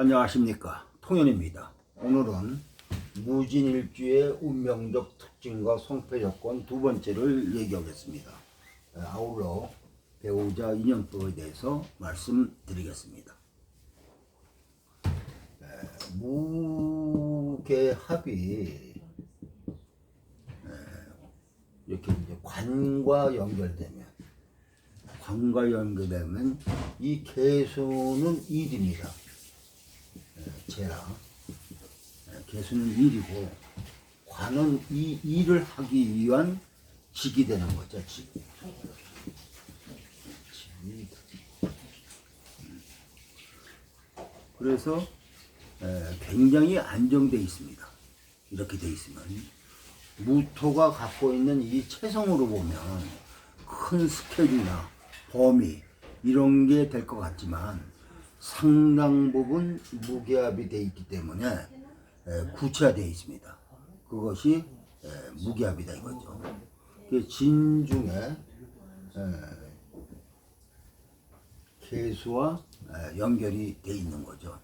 안녕하십니까, 통연입니다. 오늘은 무진일주의 운명적 특징과 성패 조건 두 번째를 얘기하겠습니다. 아울러 배우자 인연법에 대해서 말씀드리겠습니다. 무계합이 이렇게 이제 관과 연결되면 이 개수는 일입니다. 재라. 개수는 일이고 관은 이 일을 하기 위한 직이 되는 거죠. 직. 그래서 굉장히 안정되어 있습니다. 이렇게 되어 있으면 무토가 갖고 있는 이 체성으로 보면 큰 스케줄이나 범위 이런 게 될 것 같지만 상당 부분 무계합이 되어 있기 때문에 구체화되어 있습니다. 그것이 무계합이다 이거죠. 진중에 개수와 연결이 되어 있는 거죠.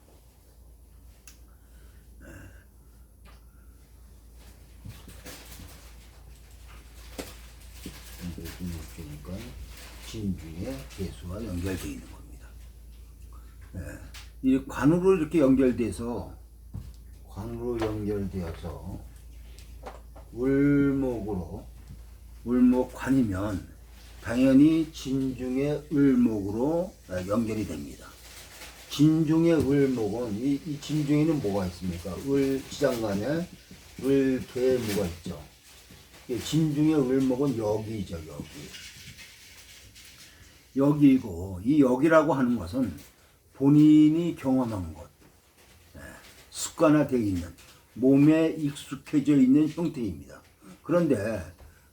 그러니까 진중에 개수와 연결되어 있는 겁니다. 이 관으로 이렇게 연결되어서 울목관이면 당연히 진중의 을목으로 연결이 됩니다. 진중의 을목은 이 진중에는 뭐가 있습니까? 지장간에 을개무가 있죠. 진중의 을목은 여기죠. 여기고 이 여기라고 하는 것은 본인이 경험한 것, 습관화되어 있는, 몸에 익숙해져 있는 형태입니다. 그런데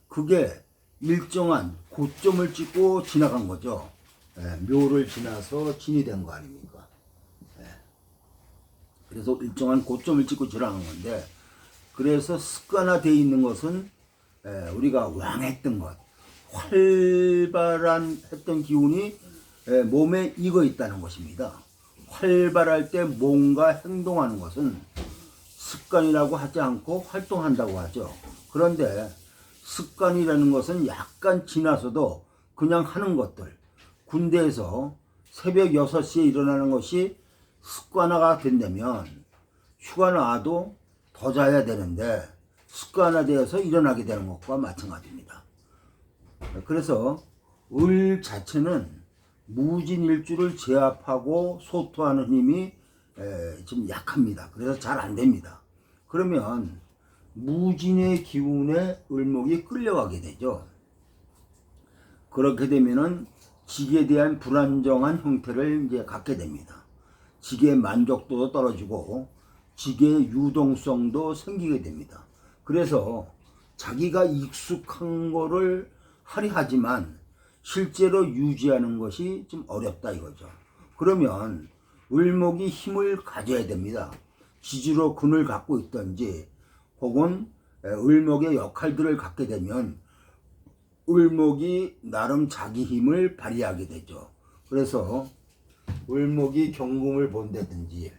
그게 일정한 고점을 찍고 지나간 거죠. 묘를 지나서 진이 된 거 아닙니까? 그래서 일정한 고점을 찍고 지나간 건데, 그래서 습관화되어 있는 것은 우리가 왕했던 것, 활발한 했던 기운이 몸에 익어 있다는 것입니다. 활발할 때 뭔가 행동하는 것은 습관이라고 하지 않고 활동한다고 하죠. 그런데 습관이라는 것은 약간 지나서도 그냥 하는 것들, 군대에서 새벽 6시에 일어나는 것이 습관화가 된다면 휴가 나와도 더 자야 되는데 습관화되어서 일어나게 되는 것과 마찬가지입니다. 그래서 을 자체는 무진일주를 제압하고 소토하는 힘이 좀 약합니다. 그래서 잘 안 됩니다. 그러면 무진의 기운에 을목이 끌려가게 되죠. 그렇게 되면은 직에 대한 불안정한 형태를 이제 갖게 됩니다. 직의 만족도도 떨어지고 직의 유동성도 생기게 됩니다. 그래서 자기가 익숙한 거를 하려 하지만 실제로 유지하는 것이 좀 어렵다 이거죠. 그러면 을목이 힘을 가져야 됩니다. 지지로 근을 갖고 있든지 혹은 을목의 역할들을 갖게 되면 을목이 나름 자기 힘을 발휘하게 되죠. 그래서 을목이 경금을 본다든지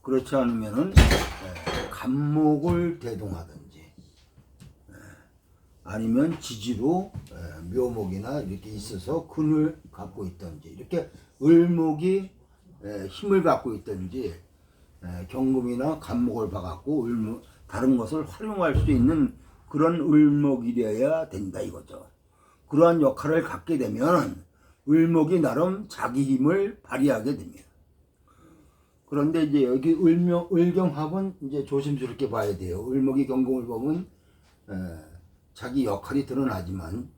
그렇지 않으면은 간목을 대동하든지 아니면 지지로 묘목이나 이렇게 있어서 근을 갖고 있든지 이렇게 을목이 힘을 갖고 있든지 경금이나 간목을 봐갖고 다른 것을 활용할 수 있는 그런 을목이려야 된다 이거죠. 그러한 역할을 갖게 되면 을목이 나름 자기 힘을 발휘하게 됩니다. 그런데 이제 여기 을경합은 이제 조심스럽게 봐야 돼요. 을목이 경금을 보면 자기 역할이 드러나지만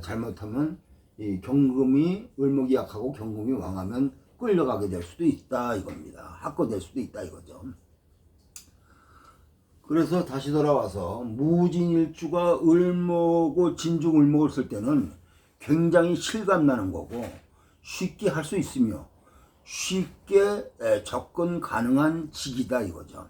잘못하면 이 경금이 을목이 약하고 경금이 왕하면 끌려가게 될 수도 있다 이겁니다. 학거될 수도 있다 이거죠. 그래서 다시 돌아와서 무진일주가 을목고 진중 을목을 쓸 때는 굉장히 실감나는 거고 쉽게 할 수 있으며 쉽게 접근 가능한 직이다 이거죠.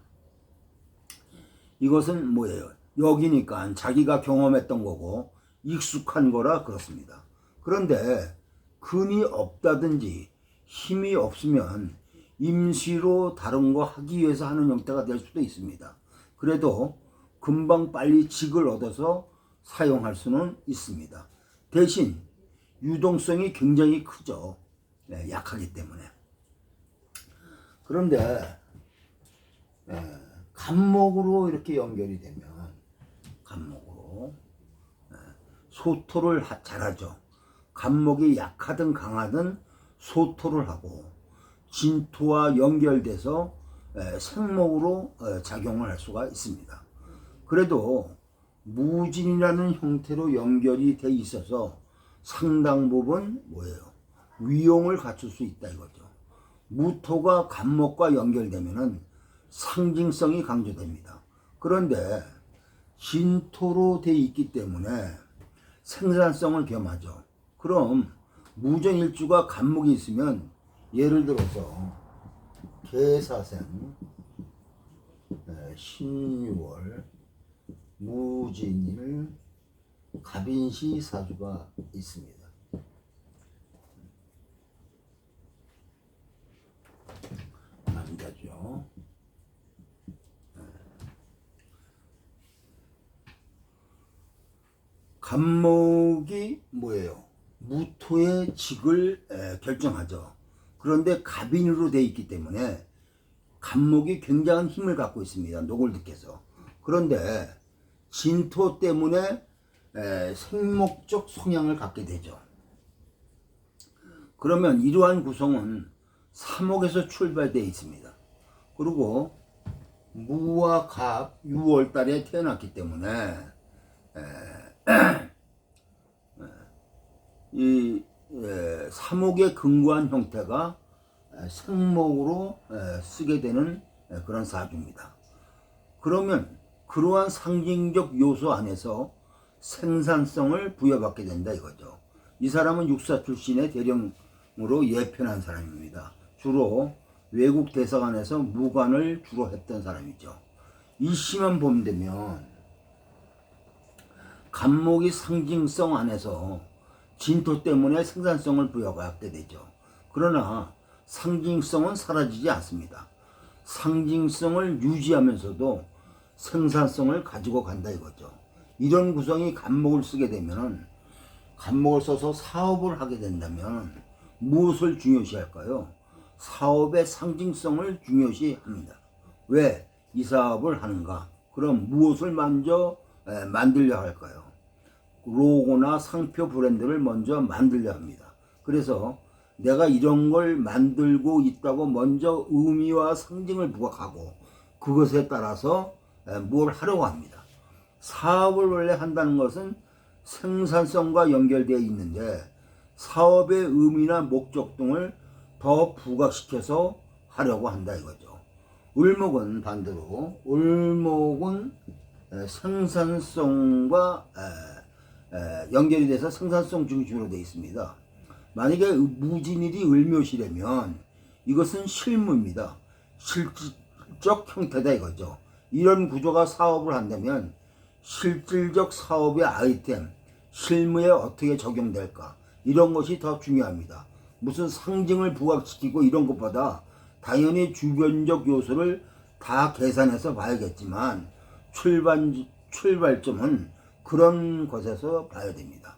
이것은 뭐예요? 여기니까 자기가 경험했던 거고 익숙한 거라 그렇습니다. 그런데 근이 없다든지 힘이 없으면 임시로 다른 거 하기 위해서 하는 형태가 될 수도 있습니다. 그래도 금방 빨리 직을 얻어서 사용할 수는 있습니다. 대신 유동성이 굉장히 크죠. 네, 약하기 때문에. 그런데 간목으로 이렇게 연결이 되면 간목으로 소토를 잘하죠. 간목이 약하든 강하든 소토를 하고 진토와 연결돼서 생목으로 작용을 할 수가 있습니다. 그래도 무진이라는 형태로 연결이 돼 있어서 상당 부분 뭐예요? 위용을 갖출 수 있다 이거죠. 무토가 간목과 연결되면은 상징성이 강조됩니다. 그런데 진토로 돼 있기 때문에 생산성을 겸하죠. 그럼 무전일주가 간목이 있으면 예를 들어서 계사생 신유월 무진일 갑인시 사주가 있습니다. 남자죠. 간목이 뭐예요? 무토의 직을 결정하죠. 그런데 갑인으로 되어 있기 때문에 간목이 굉장한 힘을 갖고 있습니다. 노골득해서. 그런데 진토 때문에 생목적 성향을 갖게 되죠. 그러면 이러한 구성은 삼옥에서 출발되어 있습니다. 그리고 무와 갑 6월달에 태어났기 때문에 이 삼옥에 근거한 형태가 생목으로 쓰게 되는 그런 사주입니다. 그러면 그러한 상징적 요소 안에서 생산성을 부여받게 된다 이거죠. 이 사람은 육사 출신의 대령으로 예편한 사람입니다. 주로 외국 대사관에서 무관을 주로 했던 사람이죠. 이 시만 보면 되면 간목이 상징성 안에서 진토 때문에 생산성을 부여받게 되죠. 그러나 상징성은 사라지지 않습니다. 상징성을 유지하면서도 생산성을 가지고 간다 이거죠. 이런 구성이 간목을 쓰게 되면 간목을 써서 사업을 하게 된다면 무엇을 중요시할까요? 사업의 상징성을 중요시합니다. 왜 이 사업을 하는가? 그럼 무엇을 먼저 만들려 할까요? 로고나 상표 브랜드를 먼저 만들려 합니다. 그래서 내가 이런 걸 만들고 있다고 먼저 의미와 상징을 부각하고 그것에 따라서 뭘 하려고 합니다. 사업을 원래 한다는 것은 생산성과 연결되어 있는데 사업의 의미나 목적 등을 더 부각시켜서 하려고 한다 이거죠. 을목은 반대로 을목은 생산성과 연결이 돼서 생산성 중심으로 되어 있습니다. 만약에 무진일이 을묘시라면 이것은 실무입니다. 실질적 형태다 이거죠. 이런 구조가 사업을 한다면 실질적 사업의 아이템, 실무에 어떻게 적용될까 이런 것이 더 중요합니다. 무슨 상징을 부각시키고 이런 것보다 당연히 주변적 요소를 다 계산해서 봐야겠지만 출발점은 그런 것에서 봐야 됩니다.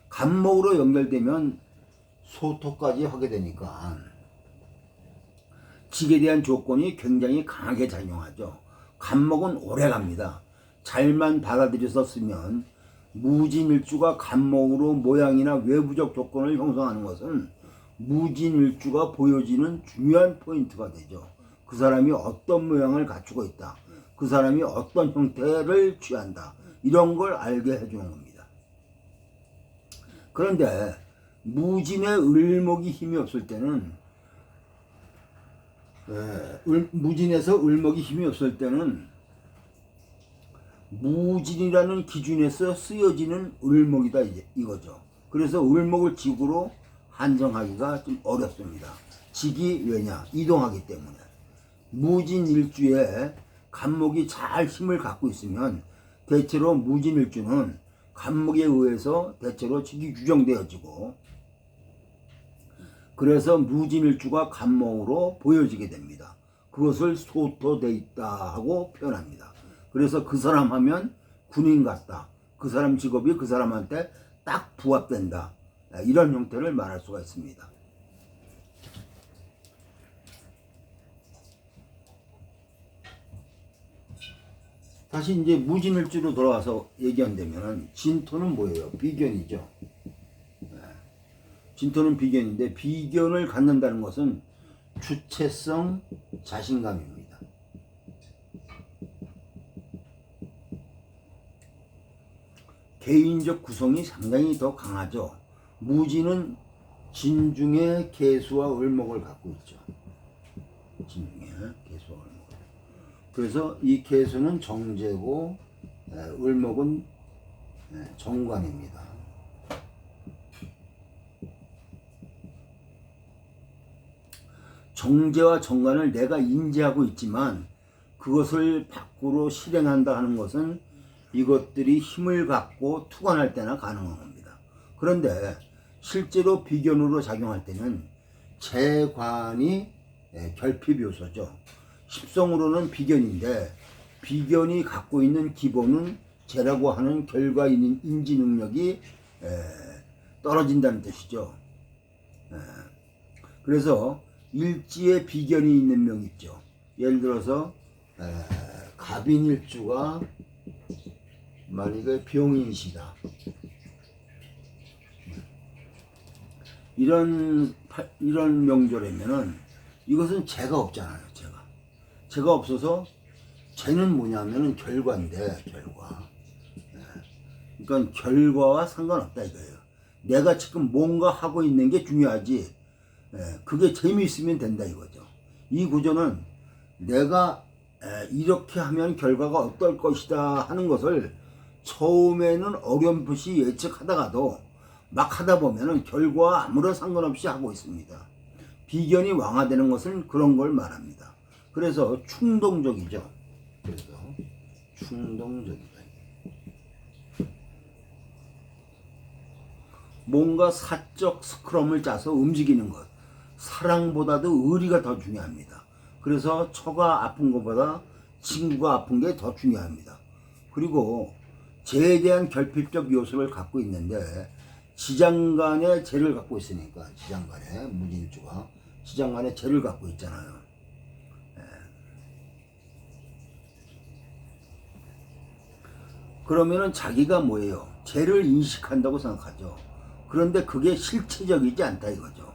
간목으로 연결되면 소토까지 하게 되니까 직에 대한 조건이 굉장히 강하게 작용하죠. 간목은 오래 갑니다. 잘만 받아들여서 쓰면 무진일주가 간목으로 모양이나 외부적 조건을 형성하는 것은 무진일주가 보여지는 중요한 포인트가 되죠. 그 사람이 어떤 모양을 갖추고 있다. 그 사람이 어떤 형태를 취한다. 이런 걸 알게 해주는 겁니다. 그런데 무진의 을목이 힘이 없을 때는 무진에서 을목이 힘이 없을 때는 무진이라는 기준에서 쓰여지는 을목이다 이거죠. 그래서 을목을 직으로 한정하기가 좀 어렵습니다. 직이 왜냐? 이동하기 때문에. 무진일주에 간목이 잘 힘을 갖고 있으면 대체로 무진일주는 간목에 의해서 대체로 직이 규정되어지고 그래서 무진일주가 간목으로 보여지게 됩니다. 그것을 소토돼 있다 하고 표현합니다. 그래서 그 사람 하면 군인 같다. 그 사람 직업이 그 사람한테 딱 부합된다. 이런 형태를 말할 수가 있습니다. 다시 이제 무진일주로 돌아와서 얘기한다면 진토는 뭐예요? 비견이죠. 진토는 비견인데 비견을 갖는다는 것은 주체성, 자신감입니다. 개인적 구성이 상당히 더 강하죠. 무진은 진중에 개수와 을목을 갖고 있죠. 진중에 개수와 을목. 그래서 이 개수는 정제고 을목은 정관입니다. 정제와 정관을 내가 인지하고 있지만 그것을 밖으로 실행한다 하는 것은 이것들이 힘을 갖고 투관할 때나 가능한 겁니다. 그런데 실제로 비견으로 작용할 때는 재관이 결핍 요소죠. 십성으로는 비견인데 비견이 갖고 있는 기본은 재라고 하는 결과 인지 능력이 떨어진다는 뜻이죠. 그래서 일지에 비견이 있는 명 있죠. 예를 들어서 갑인일주가 만약에 병인시다. 이런 명절이면은 이것은 재가 없잖아요. 재가 없어서 재는 뭐냐면은 결과인데 결과. 그러니까 결과와 상관없다 이거예요. 내가 지금 뭔가 하고 있는 게 중요하지. 그게 재미있으면 된다 이거죠. 이 구조는 내가 이렇게 하면 결과가 어떨 것이다 하는 것을 처음에는 어렴풋이 예측하다가도 막 하다 보면은 결과와 아무런 상관없이 하고 있습니다. 비견이 왕화되는 것은 그런 걸 말합니다. 그래서 충동적이죠. 그래서 충동적이다. 뭔가 사적 스크럼을 짜서 움직이는 것. 사랑보다도 의리가 더 중요합니다. 그래서 처가 아픈 것보다 친구가 아픈 게 더 중요합니다. 그리고 재에 대한 결핍적 요소를 갖고 있는데 지장간에 재를 갖고 있으니까 지장간에 무진일주가 지장간에 재를 갖고 있잖아요. 그러면은 자기가 뭐예요? 재를 인식한다고 생각하죠. 그런데 그게 실체적이지 않다 이거죠.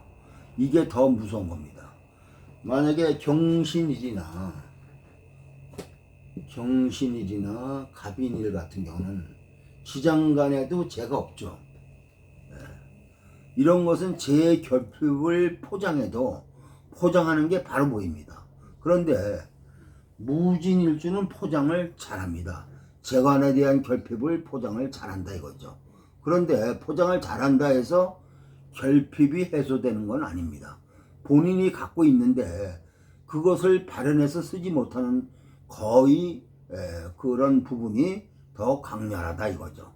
이게 더 무서운 겁니다. 만약에 경신일이나 갑인일 같은 경우는 지장간에도 재가 없죠. 이런 것은 재의 결핍을 포장해도 포장하는 게 바로 보입니다. 그런데 무진일주는 포장을 잘합니다. 재관에 대한 결핍을 포장을 잘한다 이거죠. 그런데 포장을 잘한다 해서 결핍이 해소되는 건 아닙니다. 본인이 갖고 있는데 그것을 발현해서 쓰지 못하는 거의 그런 부분이 더 강렬하다 이거죠.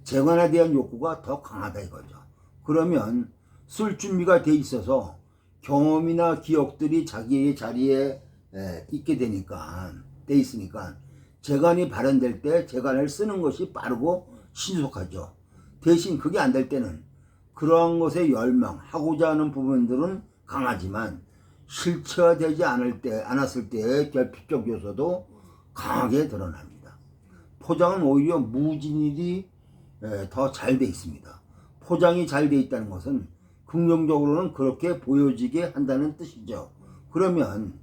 재관에 대한 욕구가 더 강하다 이거죠. 그러면 쓸 준비가 돼 있어서 경험이나 기억들이 자기의 자리에 있게 되니까 돼 있으니까 재관이 발현될 때 재관을 쓰는 것이 빠르고 신속하죠. 대신 그게 안 될 때는 그러한 것에 열망하고자 하는 부분들은 강하지만 실체화되지 않았을 때의 결핍적 요소도 강하게 드러납니다. 포장은 오히려 무진일이 더 잘 돼 있습니다. 포장이 잘 돼 있다는 것은 긍정적으로는 그렇게 보여지게 한다는 뜻이죠. 그러면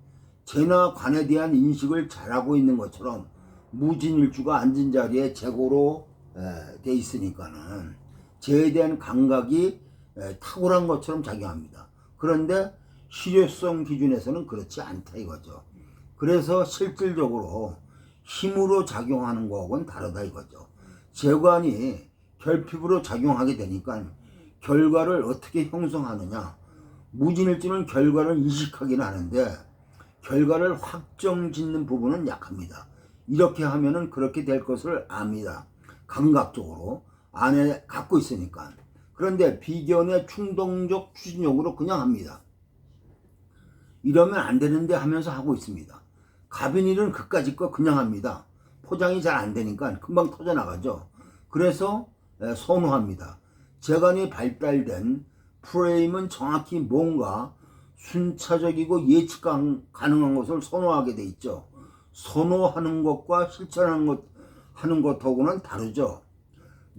재나 관에 대한 인식을 잘하고 있는 것처럼 무진일주가 앉은 자리에 재고로 돼 있으니까는 재에 대한 감각이 탁월한 것처럼 작용합니다. 그런데 실효성 기준에서는 그렇지 않다 이거죠. 그래서 실질적으로 힘으로 작용하는 거하고는 다르다 이거죠. 재관이 결핍으로 작용하게 되니까 결과를 어떻게 형성하느냐. 무진일주는 결과를 인식하긴 하는데 결과를 확정 짓는 부분은 약합니다. 이렇게 하면은 그렇게 될 것을 압니다. 감각적으로 안에 갖고 있으니까. 그런데 비견의 충동적 추진력으로 그냥 합니다. 이러면 안 되는데 하면서 하고 있습니다. 갑인일은 그까짓 거 그냥 합니다. 포장이 잘 안 되니까 금방 터져나가죠. 그래서 선호합니다. 재간이 발달된 프레임은 정확히 뭔가 순차적이고 예측 가능한 것을 선호하게 돼 있죠. 선호하는 것과 실천하는 것하고는 다르죠.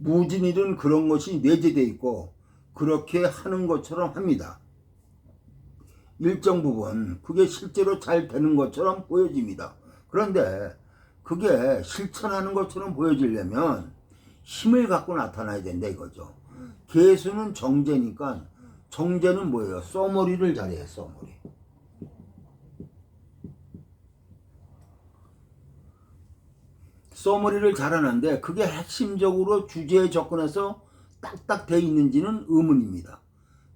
무진일은 그런 것이 내재되어 있고 그렇게 하는 것처럼 합니다. 일정 부분 그게 실제로 잘 되는 것처럼 보여집니다. 그런데 그게 실천하는 것처럼 보여지려면 힘을 갖고 나타나야 된다 이거죠. 개수는 정제니까 정제는 뭐예요? 써머리를 잘해요. 써머리. 써머리를 잘하는데 그게 핵심적으로 주제에 접근해서 딱딱 돼 있는지는 의문입니다.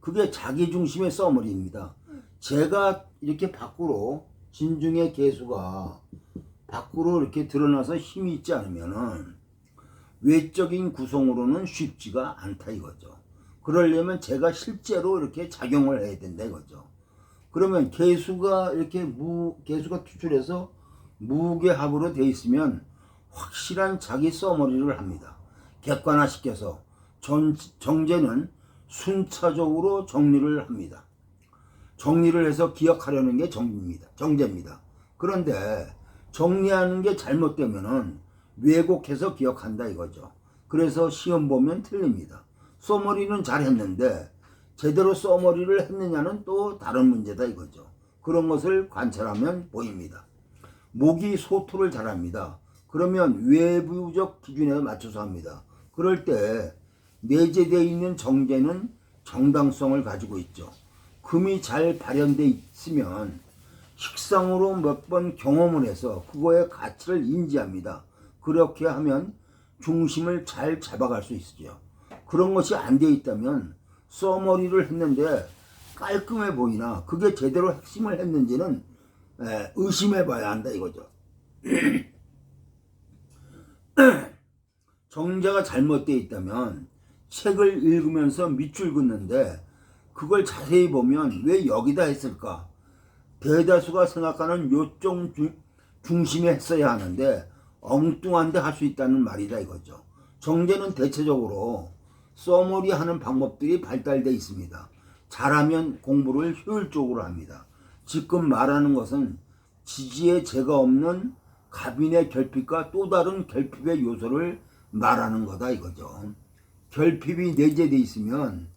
그게 자기중심의 써머리입니다. 제가 이렇게 밖으로 진중의 개수가 밖으로 이렇게 드러나서 힘이 있지 않으면은 외적인 구성으로는 쉽지가 않다 이거죠. 그러려면 제가 실제로 이렇게 작용을 해야 된다 이거죠. 그러면 개수가 이렇게 개수가 투출해서 무게합으로 돼 있으면 확실한 자기 써머리를 합니다. 객관화시켜서 정제는 순차적으로 정리를 합니다. 정리를 해서 기억하려는 게 정제입니다. 그런데 정리하는 게 잘못되면은 왜곡해서 기억한다 이거죠. 그래서 시험 보면 틀립니다. 써머리는 잘했는데 제대로 써머리를 했느냐는 또 다른 문제다 이거죠. 그런 것을 관찰하면 보입니다. 목이 소토를 잘합니다. 그러면 외부적 기준에 맞춰서 합니다. 그럴 때 내재되어 있는 정제는 정당성을 가지고 있죠. 금이 잘 발현되어 있으면 식상으로 몇 번 경험을 해서 그거의 가치를 인지합니다. 그렇게 하면 중심을 잘 잡아갈 수 있죠. 그런 것이 안 되어 있다면 써머리를 했는데 깔끔해 보이나 그게 제대로 핵심을 했는지는 의심해 봐야 한다 이거죠. 정제가 잘못되어 있다면 책을 읽으면서 밑줄 긋는데 그걸 자세히 보면 왜 여기다 했을까? 대다수가 생각하는 요점 중심에 했어야 하는데 엉뚱한데 할 수 있다는 말이다 이거죠. 정제는 대체적으로 써머리 하는 방법들이 발달되어 있습니다. 잘하면 공부를 효율적으로 합니다. 지금 말하는 것은 지지에 죄가 없는 갑인의 결핍과 또 다른 결핍의 요소를 말하는 거다 이거죠. 결핍이 내재되어 있으면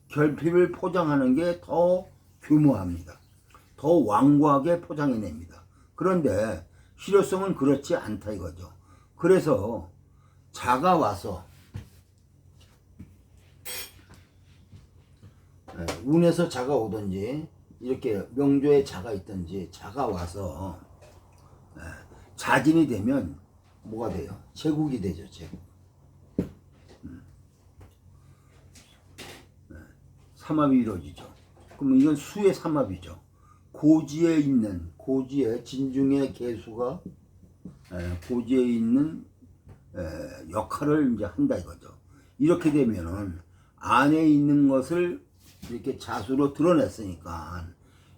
결핍을 포장하는 게 더 규모합니다. 더 완고하게 포장해냅니다. 그런데 실효성은 그렇지 않다 이거죠. 그래서 자가 와서 운에서 자가 오든지 이렇게 명조에 자가 있든지 자가 와서 자진이 되면 뭐가 돼요? 제국이 되죠. 제국. 삼합이 이루어지죠. 그러면 이건 수의 삼합이죠. 고지에 있는 고지에 진중의 개수가 고지에 있는 역할을 이제 한다 이거죠. 이렇게 되면은 안에 있는 것을 이렇게 자수로 드러냈으니까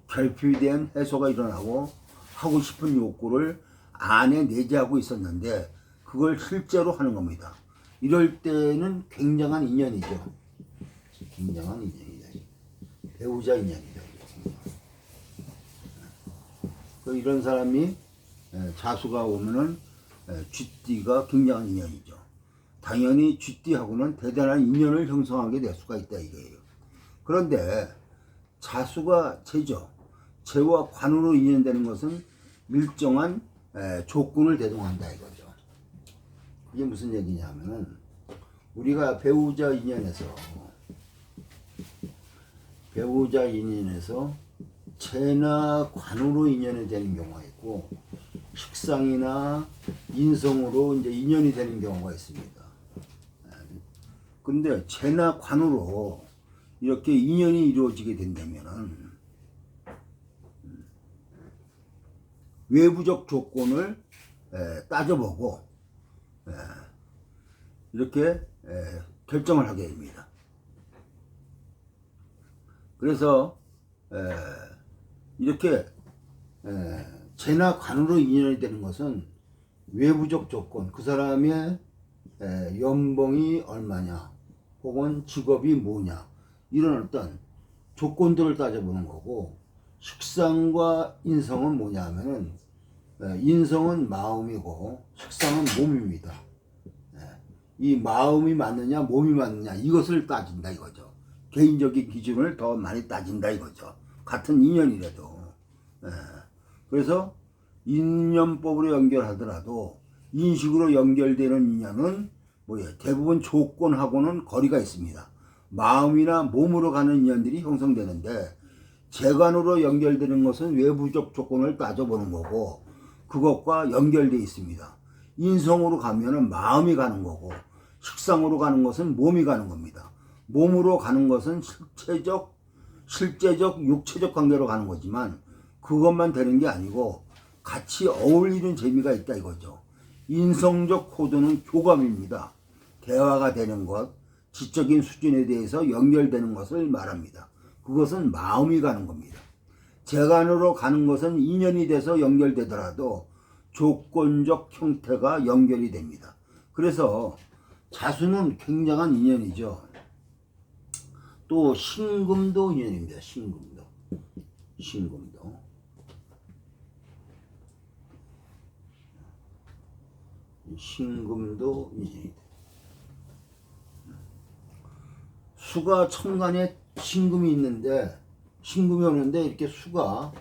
결핍에 대한 해소가 일어나고 하고 싶은 욕구를 안에 내재하고 있었는데 그걸 실제로 하는 겁니다. 이럴 때는 굉장한 인연이죠. 굉장한 인연이다. 배우자 인연이다. 이런 사람이 자수가 오면은 쥐띠가 굉장한 인연이죠. 당연히 쥐띠하고는 대단한 인연을 형성하게 될 수가 있다 이거예요. 그런데 자수가 재죠. 재와 관으로 인연되는 것은 일정한 조건을 대동한다 이거죠. 이게 무슨 얘기냐면은 우리가 배우자 인연에서 재나 관으로 인연이 되는 경우가 있고 식상이나 인성으로 이제 인연이 되는 경우가 있습니다. 근데 재나 관으로 이렇게 인연이 이루어지게 된다면은 외부적 조건을 따져보고 이렇게 결정을 하게 됩니다. 그래서 이렇게 재나 관으로 인연이 되는 것은 외부적 조건, 그 사람의 연봉이 얼마냐, 혹은 직업이 뭐냐, 이런 어떤 조건들을 따져보는 거고, 식상과 인성은 뭐냐 하면은 인성은 마음이고 식상은 몸입니다. 이 마음이 맞느냐 몸이 맞느냐 이것을 따진다 이거죠. 개인적인 기준을 더 많이 따진다 이거죠. 같은 인연이라도. 그래서 인연법으로 연결하더라도 인식으로 연결되는 인연은 뭐예요? 대부분 조건하고는 거리가 있습니다. 마음이나 몸으로 가는 인연들이 형성되는데, 재관으로 연결되는 것은 외부적 조건을 따져보는 거고 그것과 연결되어 있습니다. 인성으로 가면은 마음이 가는 거고, 식상으로 가는 것은 몸이 가는 겁니다. 몸으로 가는 것은 실제적, 육체적 관계로 가는 거지만 그것만 되는 게 아니고 같이 어울리는 재미가 있다 이거죠. 인성적 코드는 교감입니다. 대화가 되는 것, 지적인 수준에 대해서 연결되는 것을 말합니다. 그것은 마음이 가는 겁니다. 재간으로 가는 것은 인연이 돼서 연결되더라도 조건적 형태가 연결이 됩니다. 그래서 자수는 굉장한 인연이죠. 또 신금도 인연입니다. 신금도 인연이다. 수가 천간에 신금이 있는데, 신금이 오는데 이렇게 수가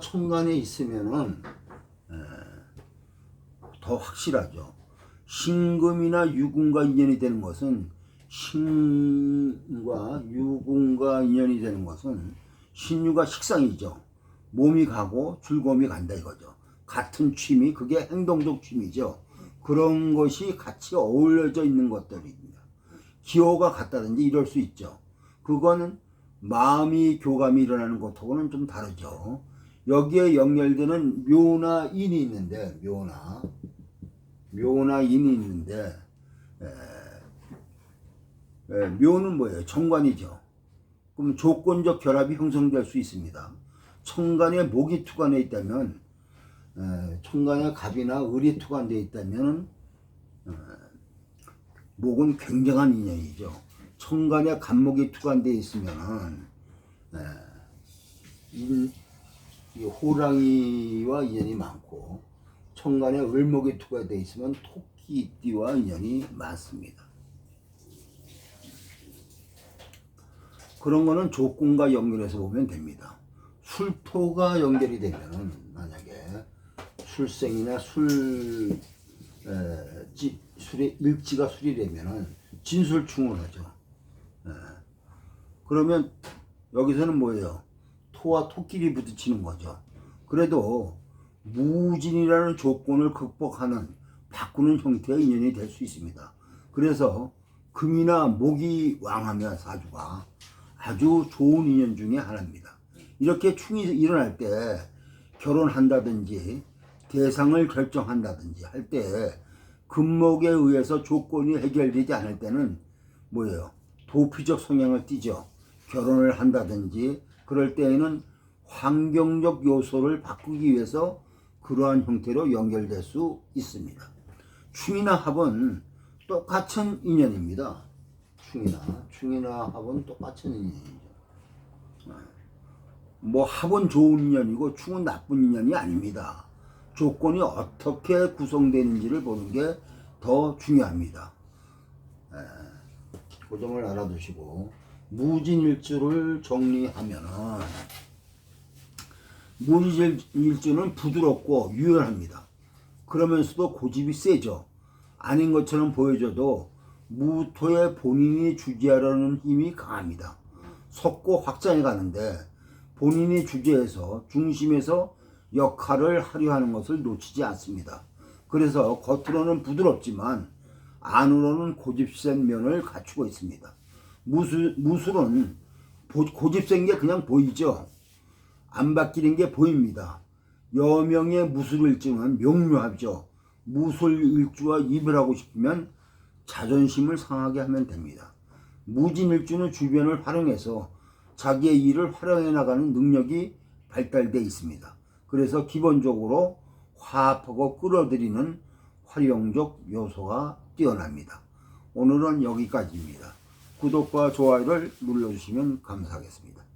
천간에 있으면은 더 확실하죠. 신금이나 유금과 인연이 되는 것은, 신과 유금과 인연이 되는 것은 신유가 식상이죠. 몸이 가고 즐거움이 간다 이거죠. 같은 취미, 그게 행동적 취미죠. 그런 것이 같이 어울려져 있는 것들입니다. 기호가 같다든지 이럴 수 있죠. 그거는 마음이 교감이 일어나는 것하고는 좀 다르죠. 여기에 연결되는 묘나 인이 있는데, 묘나 인이 있는데, 묘는 뭐예요? 정관이죠. 그럼 조건적 결합이 형성될 수 있습니다. 천간에 목이 투관해 있다면, 천간에 갑이나 을이 투관되어 있다면 목은 굉장한 인연이죠. 천간에 갑목이 투관되어 있으면 이 호랑이와 인연이 많고, 천간에 을목이 투관되어 있으면 토끼띠와 인연이 많습니다. 그런 거는 조건과 연결해서 보면 됩니다. 술토가 연결이 되면, 만약에 술생이나 술의 일지가 술이 되면은 진술충을 하죠. 그러면 여기서는 뭐예요? 토와 토끼리 부딪히는 거죠. 그래도 무진이라는 조건을 극복하는, 바꾸는 형태의 인연이 될 수 있습니다. 그래서 금이나 목이 왕하면 사주가 아주 좋은 인연 중에 하나입니다. 이렇게 충이 일어날 때 결혼한다든지 대상을 결정한다든지 할 때 금목에 의해서 조건이 해결되지 않을 때는 뭐예요? 도피적 성향을 띠죠. 결혼을 한다든지 그럴 때에는 환경적 요소를 바꾸기 위해서 그러한 형태로 연결될 수 있습니다. 충이나 합은 똑같은 인연입니다. 충이나 합은 똑같은 인연이죠. 뭐 합은 좋은 인연이고 충은 나쁜 인연이 아닙니다. 조건이 어떻게 구성되는지를 보는 게 더 중요합니다. 그 점을 알아두시고, 무진일주를 정리하면은, 무진일주는 부드럽고 유연합니다. 그러면서도 고집이 세죠. 아닌 것처럼 보여줘도 무토에 본인이 주재하려는 힘이 강합니다. 섞고 확장해 가는데 본인이 주재해서 중심에서 역할을 하려 하는 것을 놓치지 않습니다. 그래서 겉으로는 부드럽지만 안으로는 고집센 면을 갖추고 있습니다. 무술은 고집센 게 그냥 보이죠. 안 바뀌는 게 보입니다. 여명의 무술일주는 명료하죠. 무술일주와 이별하고 싶으면 자존심을 상하게 하면 됩니다. 무진일주는 주변을 활용해서 자기의 일을 활용해 나가는 능력이 발달되어 있습니다. 그래서 기본적으로 화합하고 끌어들이는 활용적 요소가 뛰어납니다. 오늘은 여기까지입니다. 구독과 좋아요를 눌러주시면 감사하겠습니다.